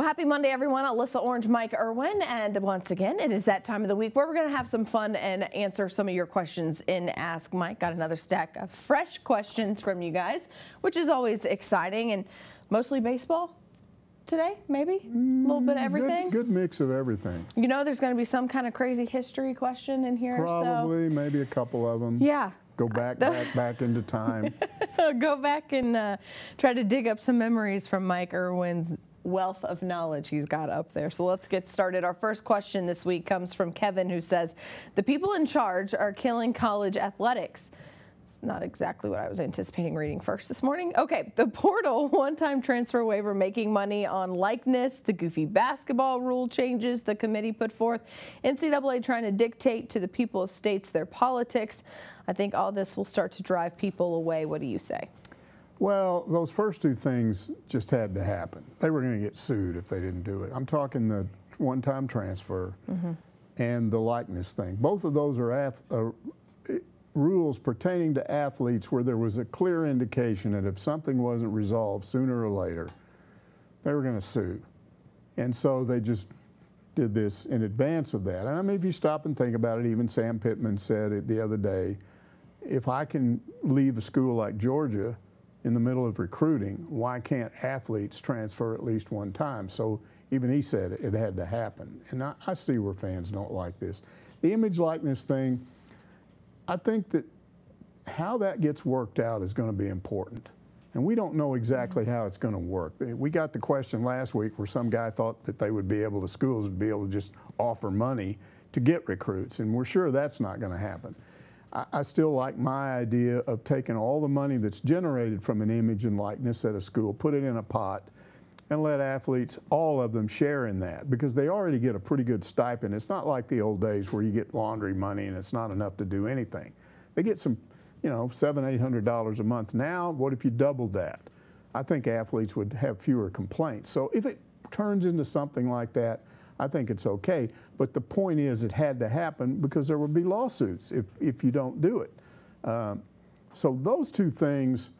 Well, happy Monday, everyone. Alyssa Orange, Mike Irwin, and once again, it is that time of the week where we're going to have some fun and answer some of your questions in Ask Mike. Got another stack of fresh questions from you guys, which is always exciting, and mostly baseball today, maybe? A little bit of everything? Good mix of everything. You know there's going to be some kind of crazy history question in here. Probably, maybe a couple of them. Yeah. Go back into time. Go back and try to dig up some memories from Mike Irwin's wealth of knowledge he's got up there. So let's get started. Our first question this week comes from Kevin, who says, the people in charge are killing college athletics. It's not exactly what I was anticipating reading first this morning. Okay, the portal, one-time transfer waiver, making money on likeness, the goofy basketball rule changes the committee put forth, NCAA trying to dictate to the people of states their politics. I think all this will start to drive people away. What do you say? Well, those first two things just had to happen. They were going to get sued if they didn't do it. I'm talking the one-time transfer and the likeness thing. Both of those are rules pertaining to athletes where there was a clear indication that if something wasn't resolved sooner or later, they were going to sue. And so they just did this in advance of that. And I mean, if you stop and think about it, even Sam Pittman said it the other day, if I can leave a school like Georgia in the middle of recruiting, why can't athletes transfer at least one time? So even he said it had to happen. And I see where fans don't like this. The image likeness thing, I think that how that gets worked out is going to be important. And we don't know exactly how it's going to work. We got the question last week where some guy thought that they would be able, the schools would be able to just offer money to get recruits. And we're sure that's not going to happen. I still like my idea of taking all the money that's generated from an image and likeness at a school, put it in a pot, and let athletes, all of them, share in that, because they already get a pretty good stipend. It's not like the old days where you get laundry money and it's not enough to do anything. They get some, you know, $700, $800 a month. Now, what if you doubled that? I think athletes would have fewer complaints. So if it turns into something like that, I think it's okay. But the point is it had to happen because there would be lawsuits if you don't do it. So those two things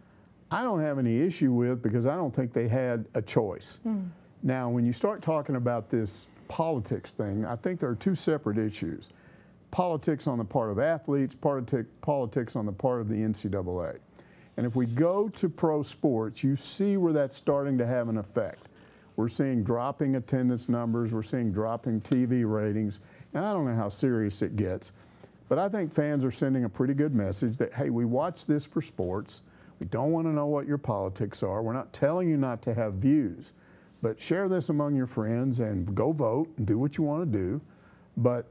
I don't have any issue with because I don't think they had a choice. Now, when you start talking about this politics thing, I think there are two separate issues. Politics on the part of athletes, politics on the part of the NCAA. And if we go to pro sports, you see where that's starting to have an effect. We're seeing dropping attendance numbers, we're seeing dropping TV ratings, and I don't know how serious it gets, but I think fans are sending a pretty good message that, hey, we watch this for sports, we don't want to know what your politics are, we're not telling you not to have views, but share this among your friends and go vote and do what you want to do, but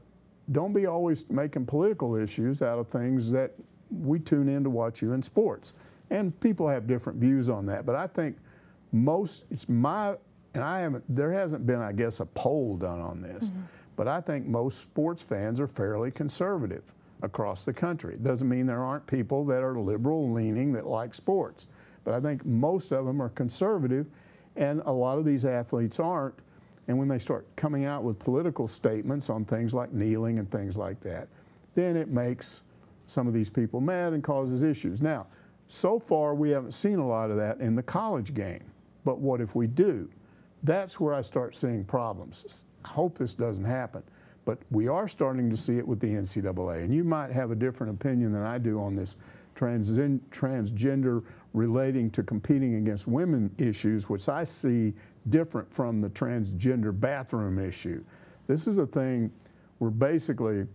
don't be always making political issues out of things that we tune in to watch you in sports. And people have different views on that, but I think there hasn't been, I guess, a poll done on this, but I think most sports fans are fairly conservative across the country. It doesn't mean there aren't people that are liberal leaning that like sports, but I think most of them are conservative, and a lot of these athletes aren't. And when they start coming out with political statements on things like kneeling and things like that, then it makes some of these people mad and causes issues. Now, so far we haven't seen a lot of that in the college game, but what if we do? That's where I start seeing problems. I hope this doesn't happen, but we are starting to see it with the NCAA, and you might have a different opinion than I do on this transgender relating to competing against women issues, which I see different from the transgender bathroom issue. This is a thing where basically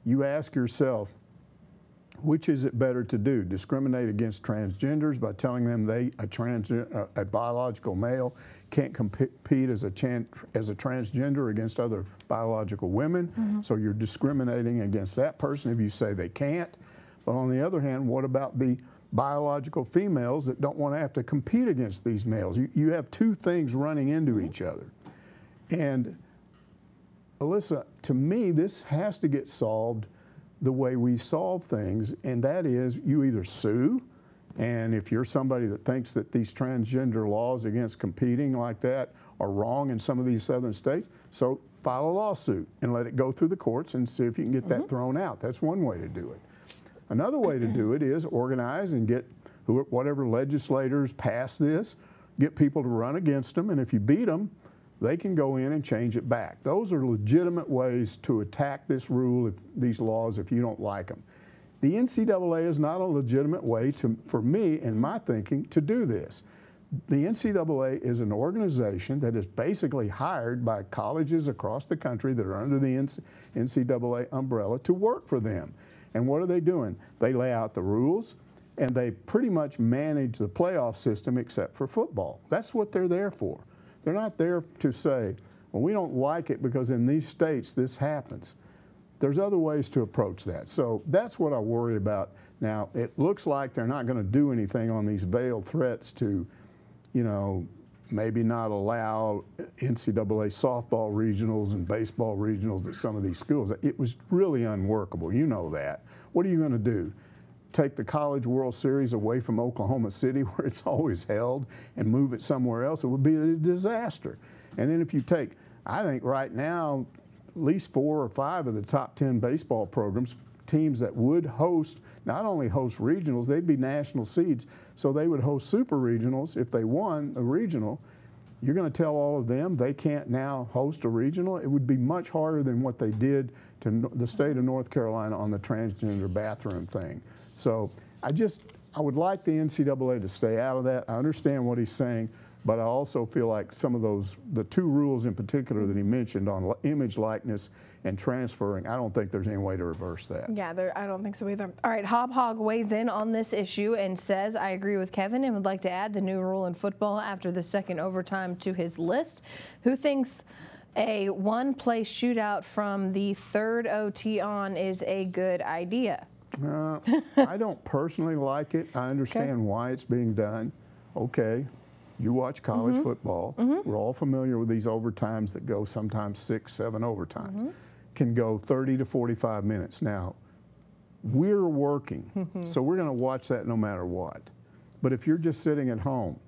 you ask yourself, which is it better to do? Discriminate against transgenders by telling them a biological male can't compete as a transgender against other biological women, so you're discriminating against that person if you say they can't. But on the other hand, what about the biological females that don't want to have to compete against these males? You have two things running into each other. And Alyssa, to me, this has to get solved the way we solve things, and that is you either sue, and if you're somebody that thinks that these transgender laws against competing like that are wrong in some of these southern states, so file a lawsuit and let it go through the courts and see if you can get that thrown out. That's one way to do it. Another way to do it is organize and get whatever legislators pass this, get people to run against them, and if you beat them, they can go in and change it back. Those are legitimate ways to attack this rule, these laws, if you don't like them. The NCAA is not a legitimate way for me, in my thinking, to do this. The NCAA is an organization that is basically hired by colleges across the country that are under the NCAA umbrella to work for them. And what are they doing? They lay out the rules, and they pretty much manage the playoff system except for football. That's what they're there for. They're not there to say, well, we don't like it because in these states this happens. There's other ways to approach that. So that's what I worry about. Now, it looks like they're not going to do anything on these veiled threats to, you know, maybe not allow NCAA softball regionals and baseball regionals at some of these schools. It was really unworkable. You know that. What are you going to do? Take the College World Series away from Oklahoma City, where it's always held, and move it somewhere else? It would be a disaster. And then if you take, I think right now, at least 4 or 5 of the top 10 baseball programs, teams that would host, not only host regionals, they'd be national seeds, so they would host super regionals if they won a regional. You're going to tell all of them they can't now host a regional? It would be much harder than what they did to the state of North Carolina on the transgender bathroom thing. So I would like the NCAA to stay out of that. I understand what he's saying, but I also feel like some of those, the 2 rules in particular that he mentioned on image likeness and transferring, I don't think there's any way to reverse that. Yeah, I don't think so either. All right, Hogg weighs in on this issue and says, I agree with Kevin and would like to add the new rule in football after the second overtime to his list. Who thinks a one-play shootout from the 3rd OT on is a good idea? I don't personally like it. I understand why it's being done. Okay, you watch college football. We're all familiar with these overtimes that go sometimes 6, 7 overtimes. Can go 30 to 45 minutes. Now, we're working, so we're going to watch that no matter what. But if you're just sitting at home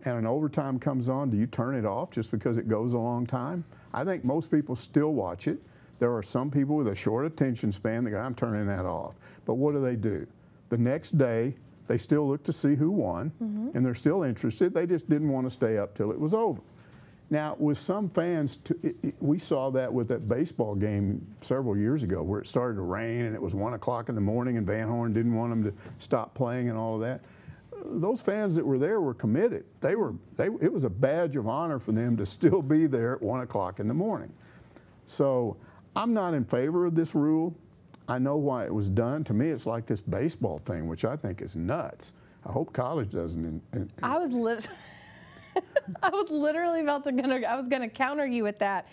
and an overtime comes on, do you turn it off just because it goes a long time? I think most people still watch it. There are some people with a short attention span that go, I'm turning that off. But what do? The next day, they still look to see who won, and they're still interested. They just didn't want to stay up till it was over. Now, with some fans, we saw that with that baseball game several years ago where it started to rain and it was 1 o'clock in the morning and Van Horn didn't want them to stop playing and all of that. Those fans that were there were committed. It was a badge of honor for them to still be there at 1 o'clock in the morning. So I'm not in favor of this rule. I know why it was done. To me, it's like this baseball thing, which I think is nuts. I hope college doesn't. I was literally I was gonna counter you with that.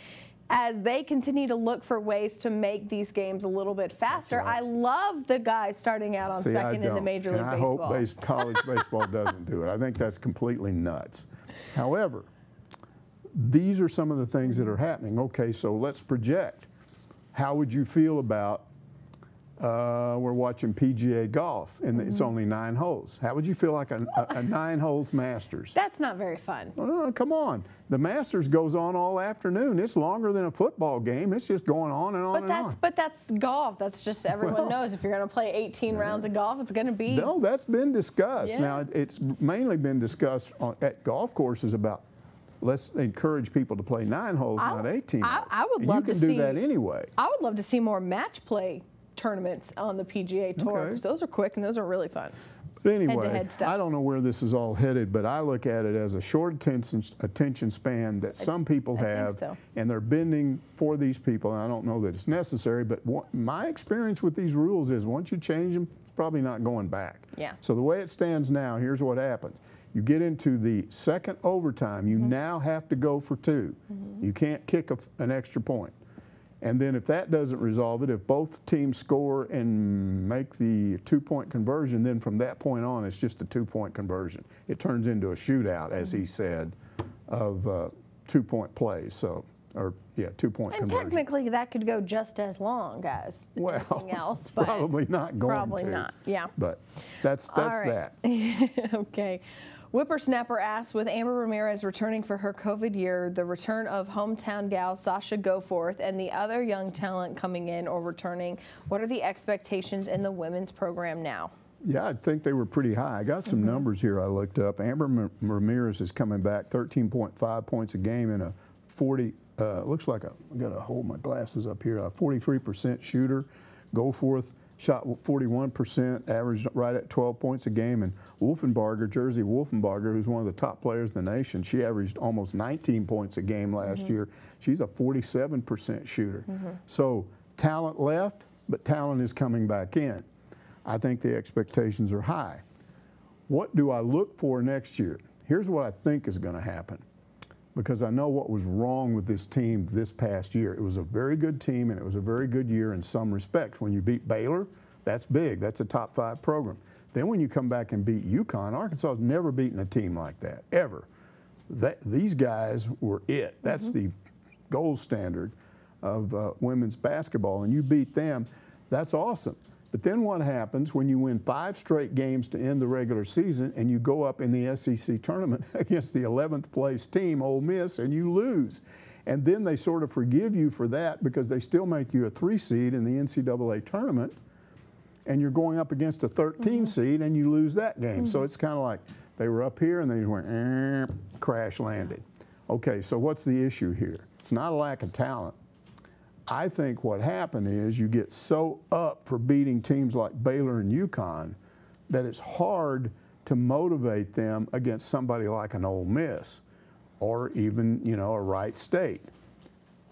As they continue to look for ways to make these games a little bit faster, right. I love the guys starting out on second in the Major League Baseball. I hope college baseball doesn't do it. I think that's completely nuts. However, these are some of the things that are happening. Okay, so let's project. How would you feel about we're watching PGA golf and it's only 9 holes? How would you feel like a 9 holes Masters? That's not very fun. Come on. The Masters goes on all afternoon. It's longer than a football game. It's just going on and on and on. But that's golf. That's just everyone knows. If you're going to play 18 rounds of golf, it's going to be. No, that's been discussed. Yeah. Now, it's mainly been discussed at golf courses about let's encourage people to play 9 holes, not 18 holes. I would love to see. You can do that anyway. I would love to see more match play tournaments on the PGA Tour, because those are quick and those are really fun. But anyway, head-to-head stuff. I don't know where this is all headed, but I look at it as a short attention span that some people have, and they're bending for these people. And I don't know that it's necessary, but my experience with these rules is once you change them, it's probably not going back. Yeah. So the way it stands now, here's what happens. You get into the second overtime, you now have to go for 2. You can't kick an extra point. And then if that doesn't resolve it, if both teams score and make the 2-point conversion, then from that point on, it's just a 2-point conversion. It turns into a shootout, as he said, of 2-point plays. So, or yeah, 2-point conversion. And technically, that could go just as long as anything else. But probably not going to. Probably not. Yeah. But that's that. Okay. Whippersnapper asks, with Amber Ramirez returning for her COVID year, the return of hometown gal Sasha Goforth, and the other young talent coming in or returning, what are the expectations in the women's program now? Yeah, I think they were pretty high. I got some numbers here I looked up. Amber Ramirez is coming back 13.5 points a game in a looks like I got to hold my glasses up here, a 43% shooter. Goforth shot 41%, averaged right at 12 points a game. And Wolfenbarger, Jersey Wolfenbarger, who's one of the top players in the nation, she averaged almost 19 points a game last year. She's a 47% shooter. So talent left, but talent is coming back in. I think the expectations are high. What do I look for next year? Here's what I think is going to happen, because I know what was wrong with this team this past year. It was a very good team, and it was a very good year in some respects. When you beat Baylor, that's big. That's a top 5 program. Then when you come back and beat UConn, Arkansas has never beaten a team like that, ever. These guys were it. That's the gold standard of women's basketball, and you beat them. That's awesome. But then what happens when you win 5 straight games to end the regular season and you go up in the SEC tournament against the 11th place team, Ole Miss, and you lose? And then they sort of forgive you for that because they still make you a 3 seed in the NCAA tournament, and you're going up against a 13 seed and you lose that game. So it's kind of like they were up here and they just went, crash landed. Okay, so what's the issue here? It's not a lack of talent. I think what happened is you get so up for beating teams like Baylor and UConn that it's hard to motivate them against somebody like an Ole Miss or even, you know, a Wright State.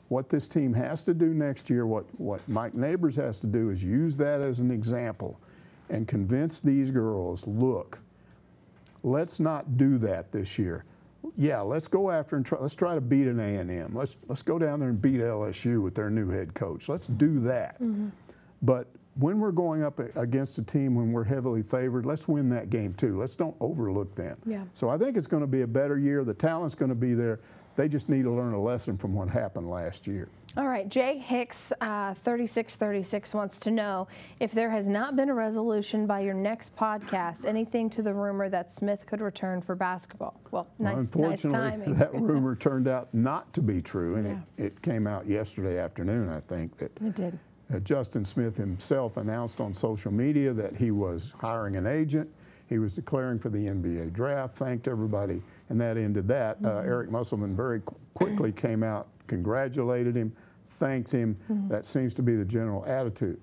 What this team has to do next year, what Mike Neighbors has to do, is use that as an example and convince these girls, look, let's not do that this year. Yeah, let's go after and let's try to beat an A&M. Let's go down there and beat LSU with their new head coach. Let's do that. But when we're going up against a team when we're heavily favored, let's win that game too. Let's don't overlook them. So I think it's going to be a better year. The talent's going to be there. They just need to learn a lesson from what happened last year. All right, Jay Hicks, 3636, wants to know if there has not been a resolution by your next podcast, anything to the rumor that Smith could return for basketball. Well, nice timing. That rumor turned out not to be true, and it came out yesterday afternoon, I think. That it did. Justin Smith himself announced on social media that he was hiring an agent. He was declaring for the NBA draft, thanked everybody, and that ended that. Eric Musselman very quickly came out, congratulated him, thanked him. That seems to be the general attitude.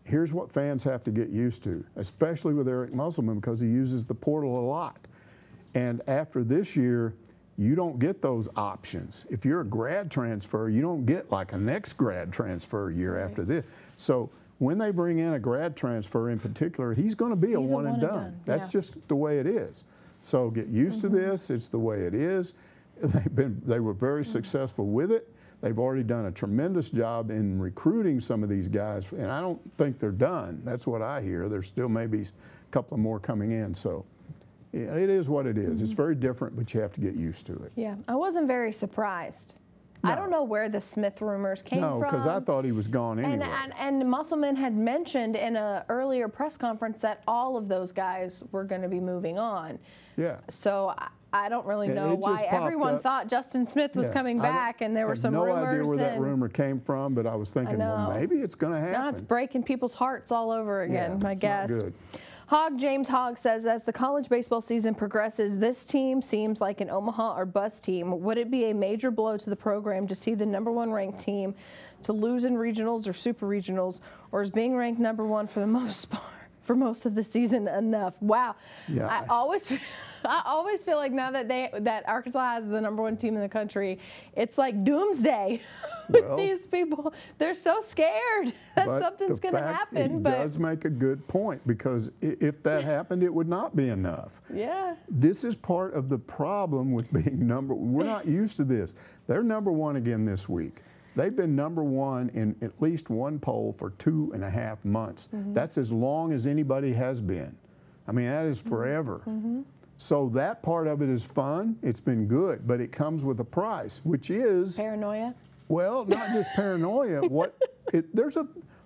Here's what fans have to get used to, especially with Eric Musselman, because he uses the portal a lot. And after this year, you don't get those options. If you're a grad transfer, you don't get like a next grad transfer year after this. So when they bring in a grad transfer in particular, he's going to be a one and done. That's just the way it is. So get used to this. It's the way it is. They were very successful with it. They've already done a tremendous job in recruiting some of these guys, and I don't think they're done. That's what I hear. There's still maybe a couple more coming in. So yeah, it is what it is. It's very different, but you have to get used to it. Yeah, I wasn't very surprised. No. I don't know where the Smith rumors came from. No, because I thought he was gone anyway. And Musselman had mentioned in an earlier press conference that all of those guys were going to be moving on. Yeah. So I don't really know why everyone thought Justin Smith was coming back, and there were some rumors. I have no idea where that rumor came from, but I was thinking, well, maybe it's going to happen. Now it's breaking people's hearts all over again, I guess. Not good. James Hogg says, as the college baseball season progresses, this team seems like an Omaha or bust team. Would it be a major blow to the program to see the #1 ranked team to lose in regionals or super regionals, or is being ranked #1 for the most part, for most of the season enough? Wow. Yeah. I always feel like now that Arkansas has the #1 team in the country, it's like doomsday. With these people, they're so scared that something's going to happen. He does make a good point, because if that happened, it would not be enough. Yeah. This is part of the problem with being we're not used to this. They're #1 again this week. They've been #1 in at least one poll for 2.5 months. That's as long as anybody has been. I mean, that is forever. So that part of it is fun. It's been good, but it comes with a price, which is paranoia. Well, not just paranoia.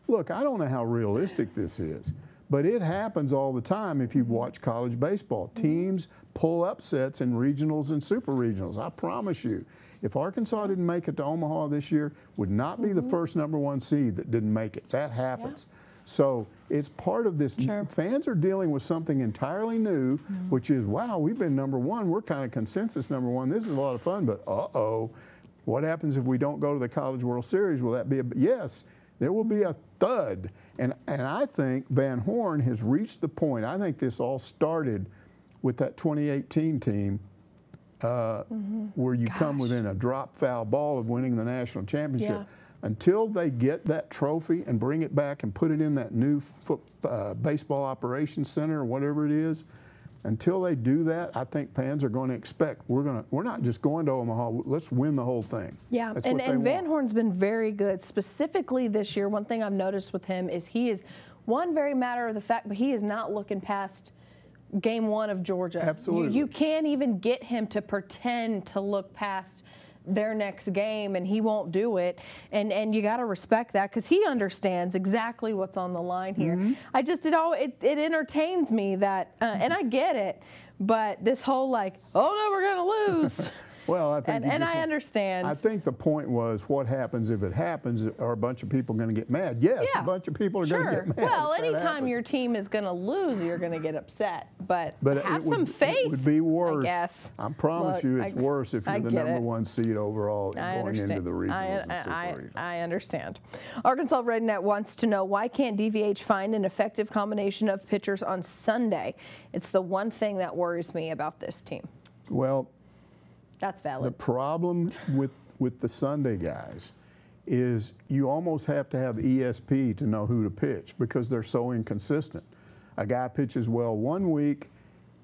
Look, I don't know how realistic this is, but it happens all the time if you watch college baseball. Teams pull upsets in regionals and super regionals. I promise you, if Arkansas didn't make it to Omaha this year, would not be the first #1 seed that didn't make it. That happens. So it's part of this. Fans are dealing with something entirely new, which is, wow, we've been #1. We're kind of consensus #1. This is a lot of fun, but What happens if we don't go to the College World Series? Will that be a, yes, there will be a thud. And I think Van Horn has reached the point, I think this all started with that 2018 team where you come within a drop foul ball of winning the national championship. Yeah. Until they get that trophy and bring it back and put it in that new baseball operations center or whatever it is, until they do that, I think fans are going to expect we're not just going to Omaha. Let's win the whole thing. Yeah, and Van Horn's been very good. Specifically this year, one thing I've noticed with him is he is one very matter of the fact, but he is not looking past game one of Georgia. Absolutely. You can't even get him to pretend to look past their next game, and he won't do it. And you got to respect that because he understands exactly what's on the line here. I just it entertains me that, and I get it, but this whole like, oh no, we're gonna lose. Well, I think and I understand. I think the point was, what happens if it happens? Are a bunch of people going to get mad? Yes, a bunch of people are going to get mad. Well, anytime your team is going to lose, you're going to get upset. But have some faith. It would be worse. I guess. I promise you, it's worse if you're the #1 seed overall going into the regionals and super regionals. I understand. Arkansas Rednet wants to know, why can't DVH find an effective combination of pitchers on Sunday? It's the one thing that worries me about this team. Well, that's valid. The problem with the Sunday guys is you almost have to have ESP to know who to pitch because they're so inconsistent. A guy pitches well one week,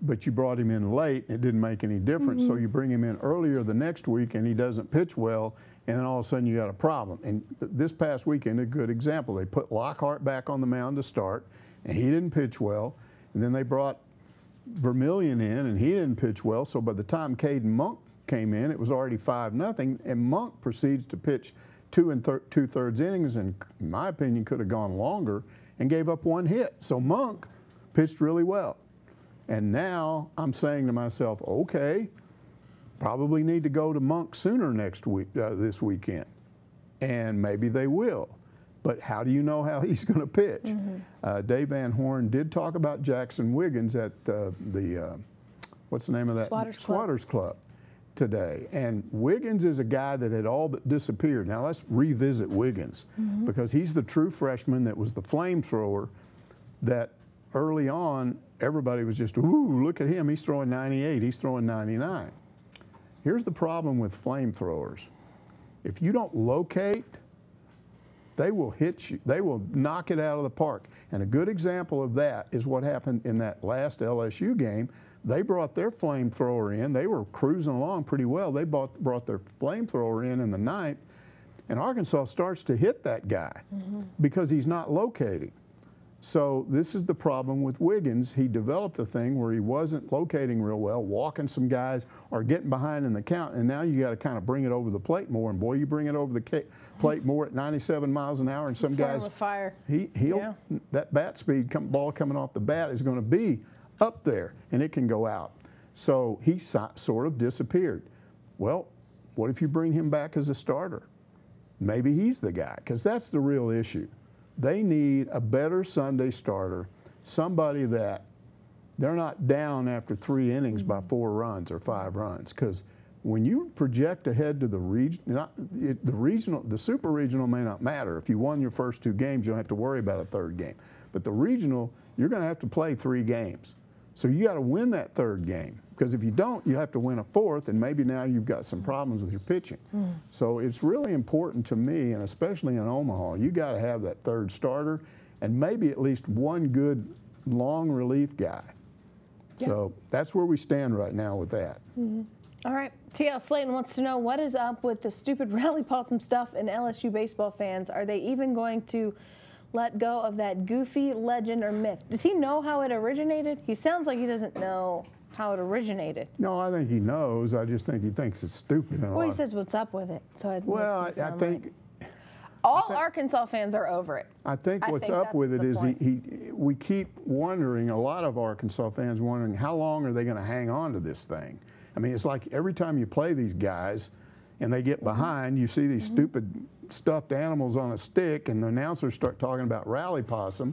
but you brought him in late, and it didn't make any difference. So you bring him in earlier the next week, and he doesn't pitch well, and then all of a sudden you got a problem. And this past weekend, a good example, they put Lockhart back on the mound to start, and he didn't pitch well. And then they brought Vermillion in, and he didn't pitch well. So by the time Caden Monk came in, it was already 5-0, and Monk proceeds to pitch 2 2/3 innings, and in my opinion could have gone longer, and gave up 1 hit. So Monk pitched really well. And now I'm saying to myself, okay, probably need to go to Monk sooner this weekend. And maybe they will. But how do you know how he's going to pitch? Dave Van Horn did talk about Jackson Wiggins at what's the name of that? Swatters Club today. And Wiggins is a guy that had all but disappeared. Now let's revisit Wiggins because he's the true freshman that was the flamethrower that early on everybody was just, ooh, look at him, he's throwing 98, he's throwing 99. Here's the problem with flamethrowers. If you don't locate, they will hit you, they will knock it out of the park. And a good example of that is what happened in that last LSU game. They brought their flamethrower in. They were cruising along pretty well. They brought their flamethrower in the 9th, and Arkansas starts to hit that guy because he's not locating. So this is the problem with Wiggins. He developed a thing where he wasn't locating real well, walking some guys or getting behind in the count, and now you got to kind of bring it over the plate more. And boy, you bring it over the plate more at 97 miles an hour, and some guys, with fire. That bat speed, ball coming off the bat is going to be up there, and it can go out. So he sort of disappeared. Well, what if you bring him back as a starter? Maybe he's the guy, because that's the real issue. They need a better Sunday starter, somebody that they're not down after 3 innings by 4 runs or 5 runs. Because when you project ahead to the super regional may not matter. If you won your first 2 games, you don't have to worry about a 3rd game. But the regional, you're going to have to play 3 games. So you got to win that 3rd game. Because if you don't, you have to win a 4th, and maybe now you've got some problems with your pitching. So it's really important to me, and especially in Omaha, you got to have that 3rd starter and maybe at least 1 good long relief guy. So that's where we stand right now with that. All right, T.L. Slayton wants to know, what is up with the stupid Rally Possum stuff and LSU baseball fans? Are they even going to let go of that goofy legend or myth? Does he know how it originated? He sounds like he doesn't know how it originated. No, I think he knows. I just think he thinks it's stupid. Well, he says, what's up with it? So I think Arkansas fans are over it. I think what's up with it is we keep wondering, a lot of Arkansas fans wondering, how long are they going to hang on to this thing? I mean, it's like every time you play these guys and they get behind, you see these stupid stuffed animals on a stick, and the announcers start talking about Rally Possum.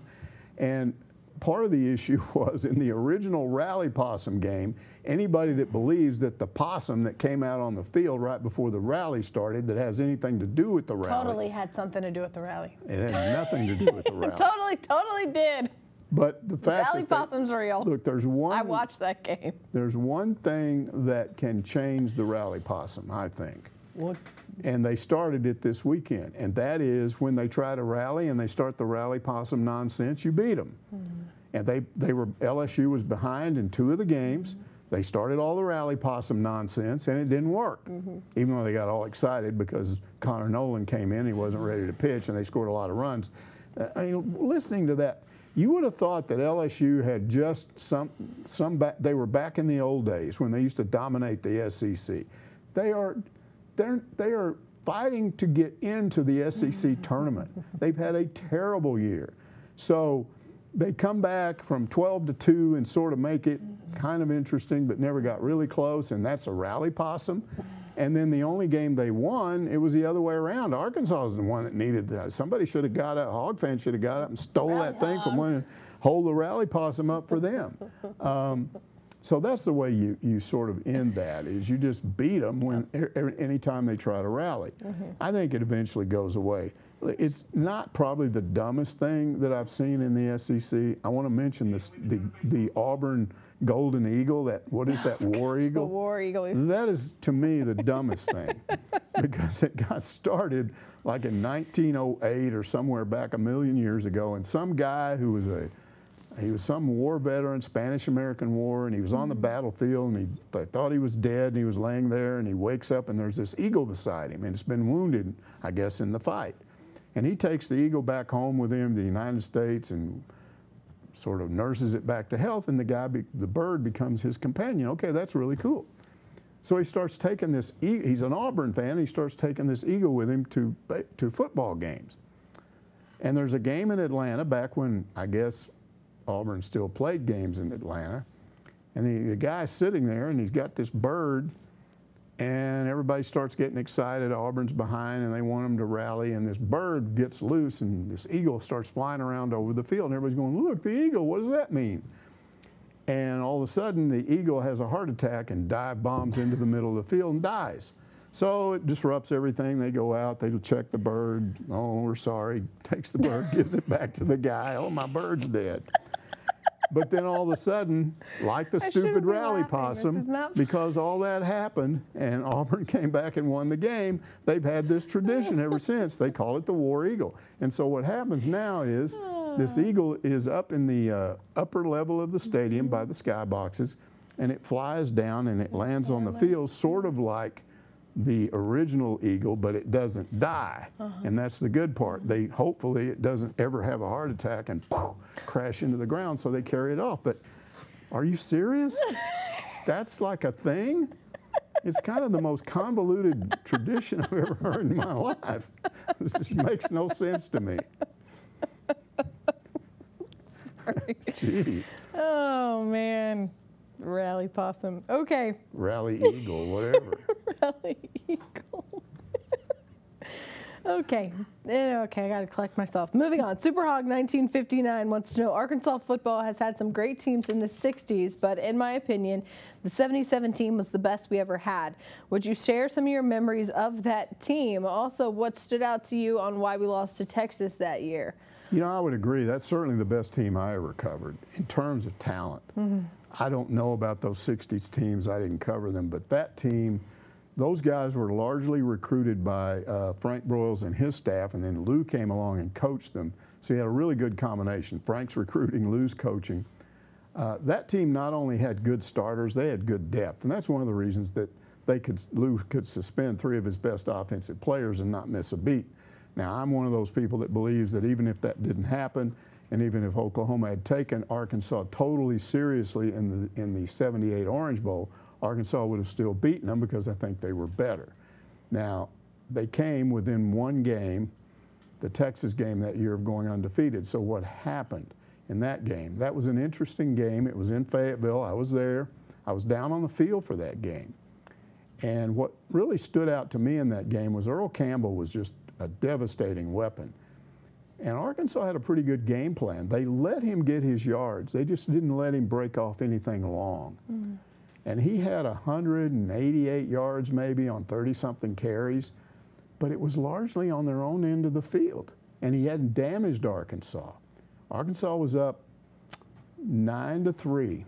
And part of the issue was in the original Rally Possum game, anybody that believes that the possum that came out on the field right before the rally started that has anything to do with the rally. Totally had something to do with the rally. It had nothing to do with the rally. Totally did. But the fact Rally Possum's real. Look, there's one. I watched that game. There's one thing that can change the Rally Possum, I think. What? And they started it this weekend, and that is when they try to rally and they start the Rally Possum nonsense, you beat them. And LSU was behind in 2 of the games. They started all the Rally Possum nonsense, and it didn't work. Even though they got all excited because Connor Nolan came in, he wasn't ready to pitch, and they scored a lot of runs. Listening to that, you would have thought that LSU had just they were back in the old days when they used to dominate the SEC. They are fighting to get into the SEC tournament. They've had a terrible year. So they come back from 12-2 and sort of make it kind of interesting, but never got really close, and that's a Rally Possum. And then the only game they won, it was the other way around. Arkansas was the one that needed that. Somebody should have got up, Hogg fans should have got up and stole that thing from one and hold the Rally Possum up for them. So that's the way you sort of end that, is you just beat them when anytime they try to rally. I think it eventually goes away. It's not probably the dumbest thing that I've seen in the SEC. I want to mention the Auburn Golden Eagle, what is that, War Eagle? The War Eagle. That is, to me, the dumbest thing, because it got started like in 1908 or somewhere back a million years ago, and some guy who was he was some war veteran, Spanish-American War, and he was on the battlefield, and they thought he was dead, and he was laying there, and he wakes up, and there's this eagle beside him, and it's been wounded, I guess, in the fight. And he takes the eagle back home with him to the United States and sort of nurses it back to health, and the bird becomes his companion. Okay, that's really cool. So he starts taking this, he's an Auburn fan, he starts taking this eagle with him to football games. And there's a game in Atlanta back when, I guess, Auburn still played games in Atlanta. And the guy's sitting there, and he's got this bird, and everybody starts getting excited. Auburn's behind, and they want him to rally, and this bird gets loose, and this eagle starts flying around over the field, and everybody's going, look, the eagle, what does that mean? And all of a sudden, the eagle has a heart attack and dive bombs into the middle of the field and dies. So it disrupts everything. They go out, they check the bird. Oh, we're sorry. Takes the bird, gives it back to the guy. Oh, my bird's dead. But then all of a sudden, like the stupid Rally Possum, because all that happened and Auburn came back and won the game, they've had this tradition ever since. They call it the War Eagle. And so what happens now is this eagle is up in the upper level of the stadium by the skyboxes, and it flies down and it lands on the field sort of like the original eagle, but it doesn't die. And that's the good part. Hopefully it doesn't ever have a heart attack and crash into the ground, so they carry it off. But are you serious? That's like a thing? It's kind of the most convoluted tradition I've ever heard in my life. This just makes no sense to me. Jeez. Oh, man. Rally Possum. Okay. Rally Eagle, whatever. Rally Eagle. Okay. Okay, I got to collect myself. Moving on. Super Hogg 1959 wants to know, Arkansas football has had some great teams in the 60s, but in my opinion, the 77 team was the best we ever had. Would you share some of your memories of that team? Also, what stood out to you on why we lost to Texas that year? You know, I would agree. That's certainly the best team I ever covered in terms of talent. I don't know about those 60s teams. I didn't cover them. But that team, those guys were largely recruited by Frank Broyles and his staff, and then Lou came along and coached them. So you had a really good combination. Frank's recruiting, Lou's coaching. That team not only had good starters, they had good depth. And that's one of the reasons that Lou could suspend 3 of his best offensive players and not miss a beat. Now, I'm one of those people that believes that even if that didn't happen, and even if Oklahoma had taken Arkansas totally seriously in the 78 Orange Bowl, Arkansas would have still beaten them because I think they were better. Now, they came within 1 game, the Texas game that year, of going undefeated. So what happened in that game? That was an interesting game. It was in Fayetteville. I was there. I was down on the field for that game. And what really stood out to me in that game was Earl Campbell was just a devastating weapon. And Arkansas had a pretty good game plan. They let him get his yards. They just didn't let him break off anything long. And he had 188 yards maybe on 30-something carries, but it was largely on their own end of the field. And he hadn't damaged Arkansas. Arkansas was up 9-3.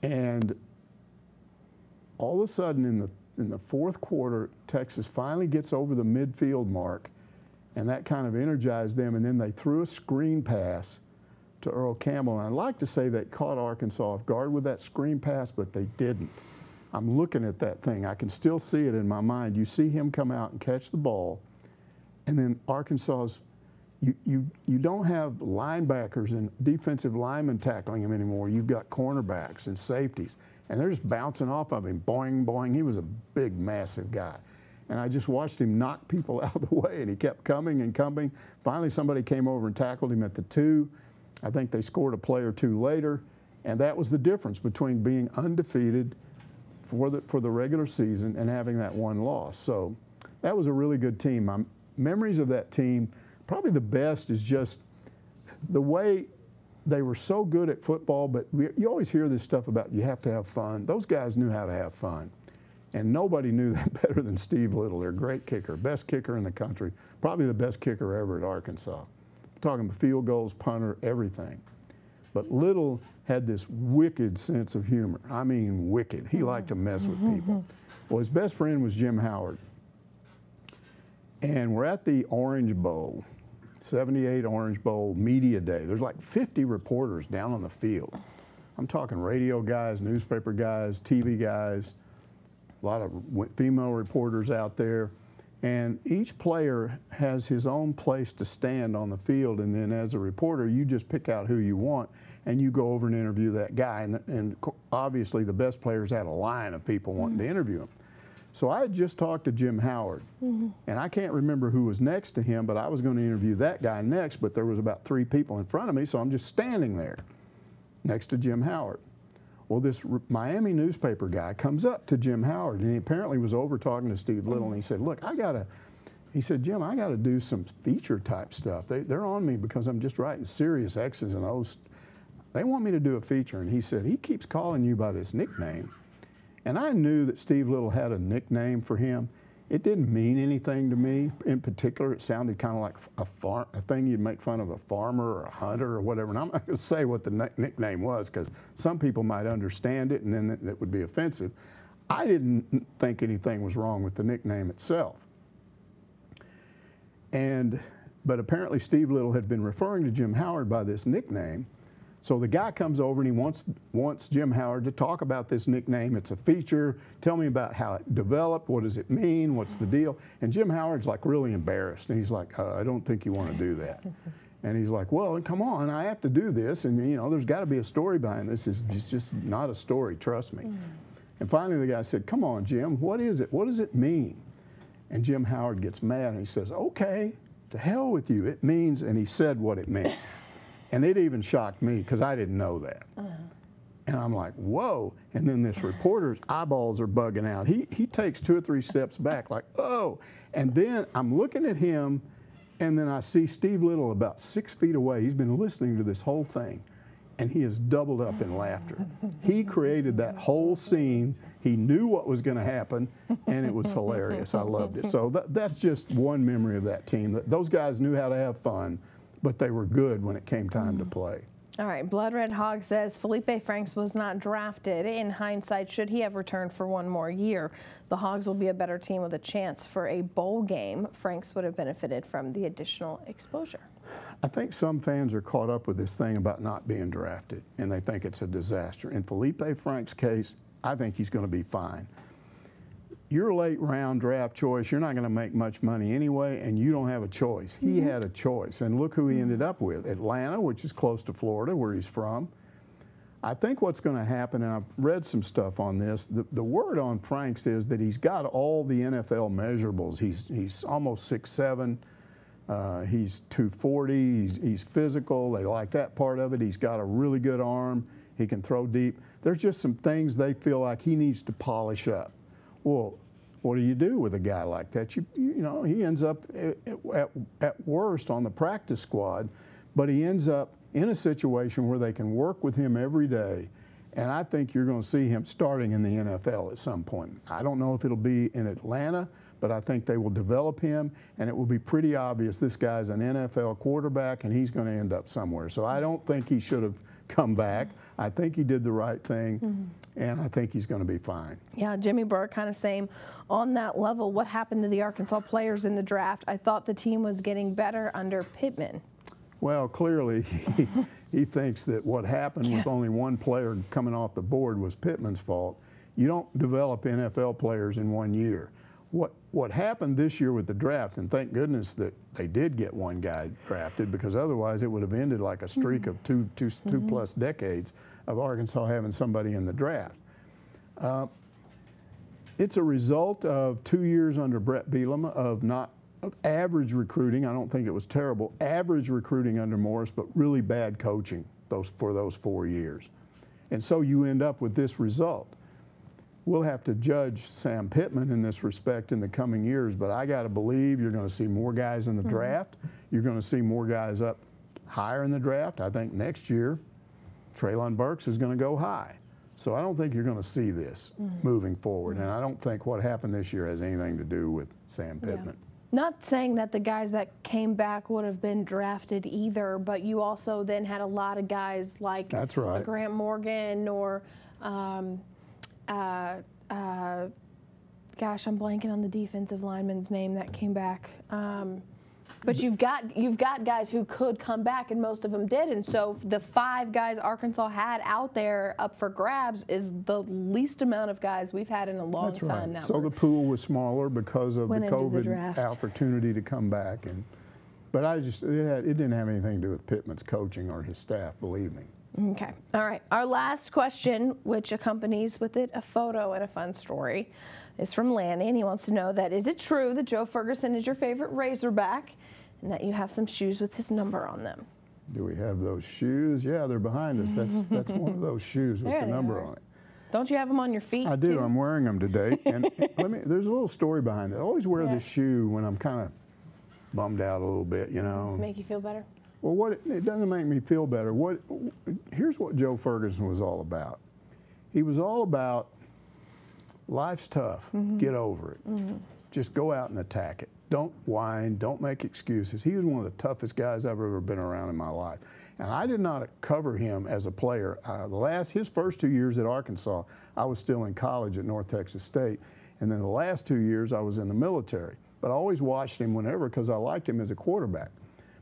And all of a sudden in the fourth quarter, Texas finally gets over the midfield mark, and that kind of energized them, and then they threw a screen pass to Earl Campbell. And I'd like to say they caught Arkansas off guard with that screen pass, but they didn't. I'm looking at that thing. I can still see it in my mind. You see him come out and catch the ball, and then Arkansas's, you don't have linebackers and defensive linemen tackling him anymore. You've got cornerbacks and safeties, and they're just bouncing off of him, boing, boing. He was a big, massive guy. And I just watched him knock people out of the way, and he kept coming and coming. Finally, somebody came over and tackled him at the 2. I think they scored a play or 2 later, and that was the difference between being undefeated for the regular season and having that one loss. So that was a really good team. My memories of that team, probably the best is just the way they were so good at football, but you always hear this stuff about you have to have fun. Those guys knew how to have fun. And nobody knew that better than Steve Little. They're a great kicker, best kicker in the country, probably the best kicker ever at Arkansas. I'm talking field goals, punter, everything. But Little had this wicked sense of humor. I mean, wicked. He liked to mess with people. Well, his best friend was Jim Howard. And we're at the Orange Bowl, 78 Orange Bowl Media Day. There's like 50 reporters down on the field. I'm talking radio guys, newspaper guys, TV guys, a lot of female reporters out there. And each player has his own place to stand on the field, and then as a reporter, you just pick out who you want, and you go over and interview that guy. And obviously, the best players had a line of people wanting to interview him. So I had just talked to Jim Howard, and I can't remember who was next to him, but I was going to interview that guy next, but there was about 3 people in front of me, so I'm just standing there next to Jim Howard. Well, this Miami newspaper guy comes up to Jim Howard, and he apparently was over talking to Steve Little, and he said, look, he said, Jim, I got to do some feature type stuff. They're on me because I'm just writing serious X's and O's. They want me to do a feature. And he said, he keeps calling you by this nickname. And I knew that Steve Little had a nickname for him. It didn't mean anything to me. In particular, it sounded kind of like a thing you'd make fun of a farmer or a hunter or whatever. And I'm not going to say what the nickname was because some people might understand it and then it would be offensive. I didn't think anything was wrong with the nickname itself. But apparently Steve Little had been referring to Jim Howard by this nickname. So the guy comes over and he wants Jim Howard to talk about this nickname. It's a feature. Tell me about how it developed. What does it mean? What's the deal? And Jim Howard's like really embarrassed. And he's like, I don't think you want to do that. And he's like, well, come on, I have to do this. And, you know, there's got to be a story behind this. It's just not a story, trust me. And finally the guy said, come on, Jim, what is it? What does it mean? And Jim Howard gets mad and he says, okay, to hell with you. It means, and he said what it meant. And it even shocked me because I didn't know that. And I'm like, whoa. And then this reporter's eyeballs are bugging out. He takes 2 or 3 steps back like, oh. And then I'm looking at him, and then I see Steve Little about 6 feet away. He's been listening to this whole thing, and he is doubled up in laughter. He created that whole scene. He knew what was going to happen, and it was hilarious. I loved it. So that's just one memory of that team. Those guys knew how to have fun, but they were good when it came time to play. All right, Blood Red Hogg says Felipe Franks was not drafted. In hindsight, should he have returned for one more year? The Hogs will be a better team with a chance for a bowl game. Franks would have benefited from the additional exposure. I think some fans are caught up with this thing about not being drafted, and they think it's a disaster. In Felipe Franks' case, I think he's going to be fine. You're a late round draft choice. You're not going to make much money anyway, and you don't have a choice. He had a choice, and look who he ended up with. Atlanta, which is close to Florida, where he's from. I think what's going to happen, and I've read some stuff on this, the word on Franks is that he's got all the NFL measurables. He's almost 6'7". He's 240. He's physical. They like that part of it. He's got a really good arm. He can throw deep. There's just some things they feel like he needs to polish up. Well, what do you do with a guy like that? You know, he ends up at worst on the practice squad, but he ends up in a situation where they can work with him every day. And I think you're going to see him starting in the NFL at some point. I don't know if it'll be in Atlanta, but I think they will develop him, and it will be pretty obvious this guy's an NFL quarterback, and he's going to end up somewhere. So I don't think he should have come back. I think he did the right thing, and I think he's going to be fine. Yeah, Jimmy Burke, kind of same on that level. What happened to the Arkansas players in the draft? I thought the team was getting better under Pittman. Well, clearly he thinks that what happened with only one player coming off the board was Pittman's fault. You don't develop NFL players in 1 year. What happened this year with the draft, and thank goodness that they did get one guy drafted, because otherwise it would have ended like a streak of two plus decades of Arkansas having somebody in the draft. It's a result of 2 years under Brett Bielema of average recruiting. I don't think it was terrible. Average recruiting under Morris, but really bad coaching for those 4 years. And so you end up with this result. We'll have to judge Sam Pittman in this respect in the coming years, but I got to believe you're going to see more guys in the draft. You're going to see more guys up higher in the draft. I think next year, Treylon Burks is going to go high. So I don't think you're going to see this moving forward, and I don't think what happened this year has anything to do with Sam Pittman. Not saying that the guys that came back would have been drafted either, but you also then had a lot of guys like Grant Morgan or gosh, I'm blanking on the defensive lineman's name that came back. But you've got guys who could come back, and most of them did. And so the 5 guys Arkansas had out there up for grabs is the least amount of guys we've had in a long time now. So the pool was smaller because of the COVID opportunity to come back. But it didn't have anything to do with Pittman's coaching or his staff, believe me. Okay. All right. Our last question, which accompanies with it a photo and a fun story, is from Lanny, and he wants to know that is it true that Joe Ferguson is your favorite Razorback and that you have some shoes with his number on them? Do we have those shoes? Yeah, they're behind us. That's one of those shoes with the number on it. Don't you have them on your feet? I do. Too? I'm wearing them today. And there's a little story behind it. I always wear this shoe when I'm kind of bummed out a little bit, you know. Make you feel better? Well, it doesn't make me feel better. Here's what Joe Ferguson was all about. He was all about life's tough. Get over it. Just go out and attack it. Don't whine. Don't make excuses. He was one of the toughest guys I've ever been around in my life. And I did not cover him as a player. His first 2 years at Arkansas, I was still in college at North Texas State. And then the last 2 years, I was in the military. But I always watched him whenever because I liked him as a quarterback.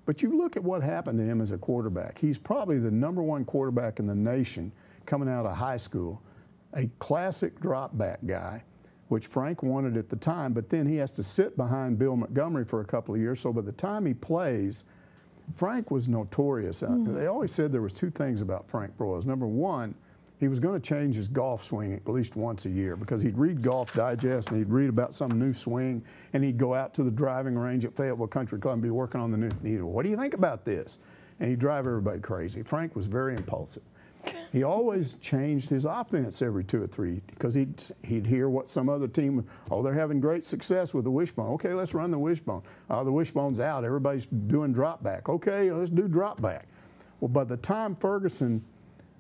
But you look at what happened to him as a quarterback. He's probably the #1 quarterback in the nation coming out of high school, a classic drop back guy, which Frank wanted at the time, but then he has to sit behind Bill Montgomery for a couple of years. So by the time he plays, Frank was notorious. They always said there was 2 things about Frank Broyles. Number 1, he was going to change his golf swing at least once a year because he'd read Golf Digest and he'd read about some new swing, and he'd go out to the driving range at Fayetteville Country Club and be working on the new, what do you think about this? And he'd drive everybody crazy. Frank was very impulsive. He always changed his offense every 2 or 3 because he'd hear what some other team, they're having great success with the wishbone. Okay, let's run the wishbone. The wishbone's out. Everybody's doing drop back. Okay, let's do drop back. Well, by the time Ferguson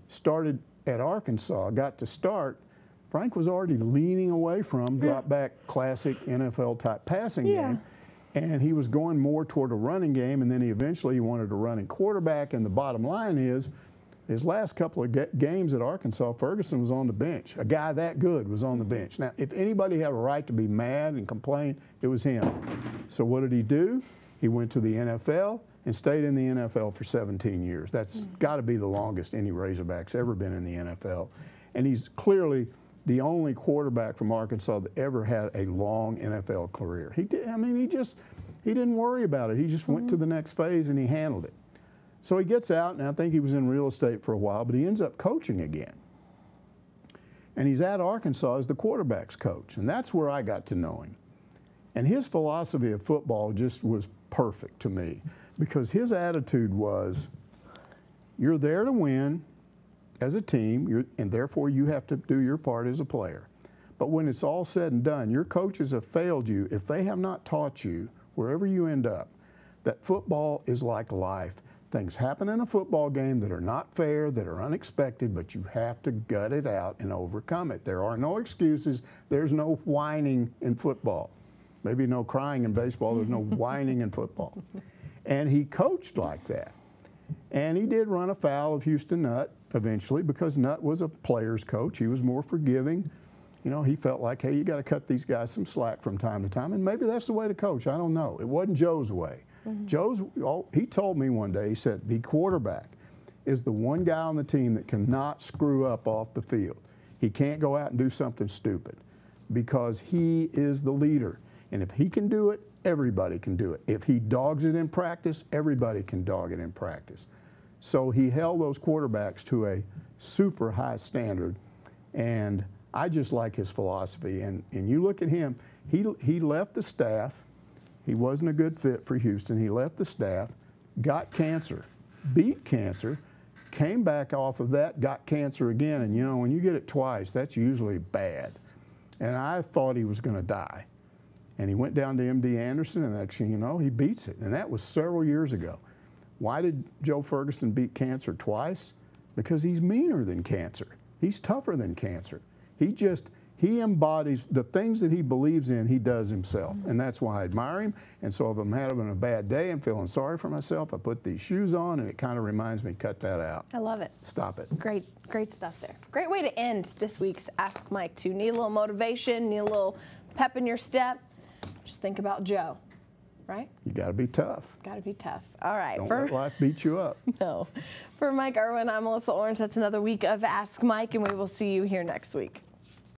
started at Arkansas, got to start, Frank was already leaning away from drop back classic NFL type passing game. And he was going more toward a running game, and then he eventually wanted a running quarterback. And the bottom line is, his last couple of games at Arkansas, Ferguson was on the bench. A guy that good was on the bench. Now, if anybody had a right to be mad and complain, it was him. So what did he do? He went to the NFL and stayed in the NFL for 17 years. That's got to be the longest any Razorback's ever been in the NFL. And he's clearly the only quarterback from Arkansas that ever had a long NFL career. He didn't worry about it. He just went to the next phase and he handled it. So he gets out, and I think he was in real estate for a while, but he ends up coaching again. And he's at Arkansas as the quarterback's coach, and that's where I got to know him. And his philosophy of football just was perfect to me because his attitude was, you're there to win as a team, and therefore you have to do your part as a player. But when it's all said and done, your coaches have failed you if they have not taught you, wherever you end up, that football is like life. Things happen in a football game that are not fair, that are unexpected, but you have to gut it out and overcome it. There are no excuses. There's no whining in football. Maybe no crying in baseball. There's no whining in football. And he coached like that. And he did run afoul of Houston Nutt eventually because Nutt was a player's coach. He was more forgiving. You know, he felt like, hey, you got to cut these guys some slack from time to time. And maybe that's the way to coach. I don't know. It wasn't Joe's way. He told me one day, he said, the quarterback is the one guy on the team that cannot screw up off the field. He can't go out and do something stupid because he is the leader. And if he can do it, everybody can do it. If he dogs it in practice, everybody can dog it in practice. So he held those quarterbacks to a super high standard, and I just like his philosophy. And you look at him, he left the staff. He wasn't a good fit for Houston. He left the staff, got cancer, beat cancer, came back off of that, got cancer again. And you know, when you get it twice, that's usually bad. And I thought he was going to die. And he went down to MD Anderson, and actually, you know, he beats it. And that was several years ago. Why did Joe Ferguson beat cancer twice? Because he's meaner than cancer. He's tougher than cancer. He embodies the things that he believes in, he does himself. And that's why I admire him. And so if I'm having a bad day, I'm feeling sorry for myself, I put these shoes on, and it kind of reminds me, cut that out. I love it. Stop it. Great stuff there. Great way to end this week's Ask Mike too. Need a little motivation, need a little pep in your step. Just think about Joe, right? You got to be tough. Got to be tough. All right. Don't let life beat you up. No. For Mike Irwin, I'm Melissa Orange. That's another week of Ask Mike, and we will see you here next week.